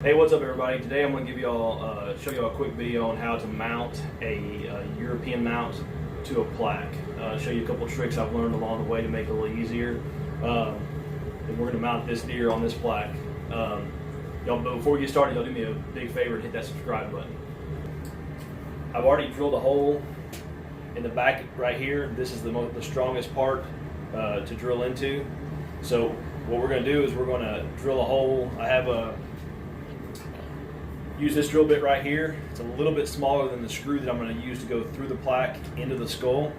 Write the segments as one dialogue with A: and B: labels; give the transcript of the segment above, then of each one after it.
A: Hey, what's up everybody? Today I'm going to give y'all, show y'all a quick video on how to mount a European mount to a plaque. Show you a couple tricks I've learned along the way to make it a little easier. And we're going to mount this deer on this plaque. Y'all, before we get started, y'all do me a big favor and hit that subscribe button. I've already drilled a hole in the back right here. This is the strongest part to drill into. So what we're going to do is we're going to drill a hole. I have use this drill bit right here. It's a little bit smaller than the screw that I'm going to use to go through the plaque into the skull.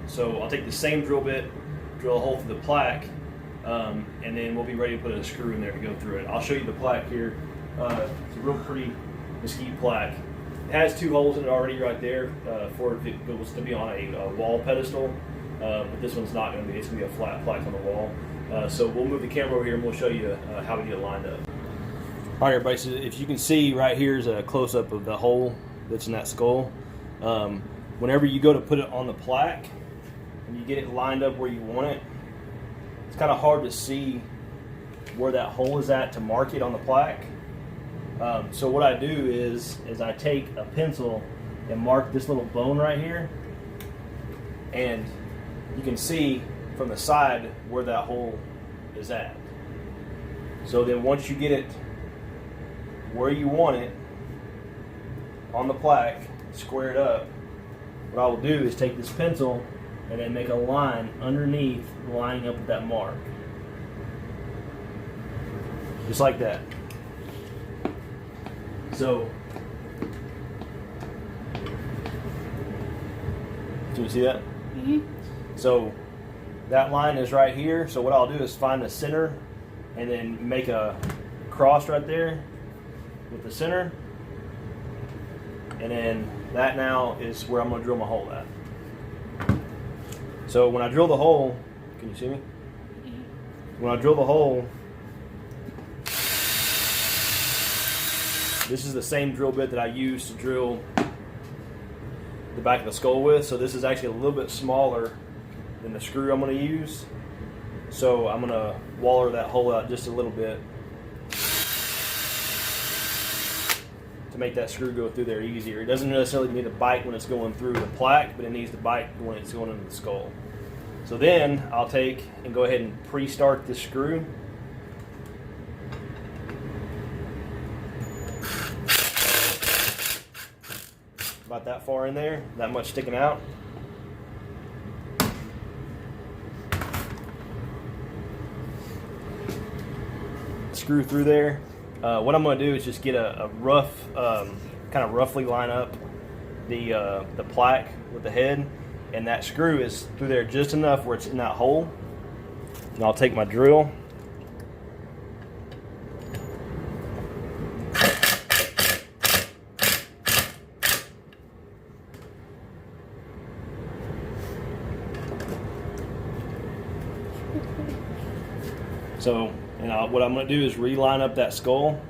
A: So I'll take the same drill bit, drill a hole through the plaque, and then we'll be ready to put a screw in there to go through it. I'll show you the plaque here. It's a real pretty mesquite plaque. It has two holes in it already right there for if it was to be on a wall pedestal, but this one's not going to be. It's going to be a flat plaque on the wall. So we'll move the camera over here and we'll show you how to get it lined up. All right, everybody, so if you can see right here is a close-up of the hole that's in that skull. Whenever you go to put it on the plaque and you get it lined up where you want it, it's kind of hard to see where that hole is at to mark it on the plaque. So what I do is I take a pencil and mark this little bone right here, and you can see from the side where that hole is at. So then once you get it where you want it on the plaque, squared up, what I will do is take this pencil and then make a line underneath, lining up with that mark. Just like that. So, do you see that? Mm-hmm. So, that line is right here. So what I'll do is find the center and then make a cross right there with the center, and then that now is where I'm going to drill my hole at. So when I drill the hole, can you see me? When I drill the hole, this is the same drill bit that I use to drill the back of the skull with, so this is actually a little bit smaller than the screw I'm going to use. So I'm going to waller that hole out just a little bit to make that screw go through there easier. It doesn't necessarily need to bite when it's going through the plaque, but it needs to bite when it's going into the skull. So then I'll take and go ahead and pre-start this screw. About that far in there, that much sticking out. Screw through there. What I'm going to do is just get a rough, kind of roughly line up the plaque with the head, and that screw is through there just enough where it's in that hole. And I'll take my drill. So, what I'm going to do is reline up that skull.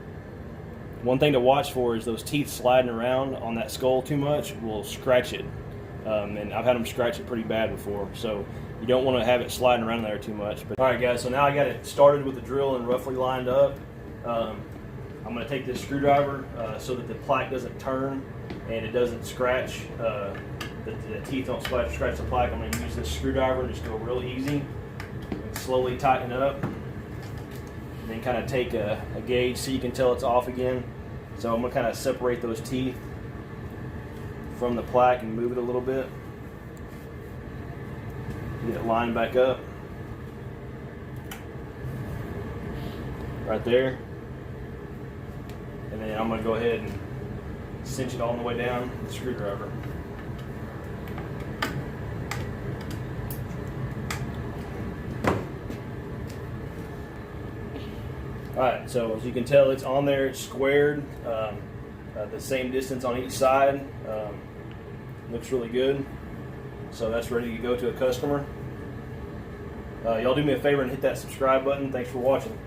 A: One thing to watch for is those teeth sliding around on that skull too much will scratch it. And I've had them scratch it pretty bad before. So you don't want to have it sliding around there too much. But, all right, guys, so now I got it started with the drill and roughly lined up. I'm going to take this screwdriver so that the plaque doesn't turn and it doesn't scratch. The teeth don't scratch the plaque. I'm going to use this screwdriver and just go real easy and slowly tighten it up. And then kind of take a gauge so you can tell it's off again. So I'm going to kind of separate those teeth from the plaque and move it a little bit. Get it lined back up. Right there. And then I'm going to go ahead and cinch it all the way down with the screwdriver. Alright, so as you can tell, it's on there, it's squared, the same distance on each side. Looks really good. So that's ready to go to a customer. Y'all do me a favor and hit that subscribe button. Thanks for watching.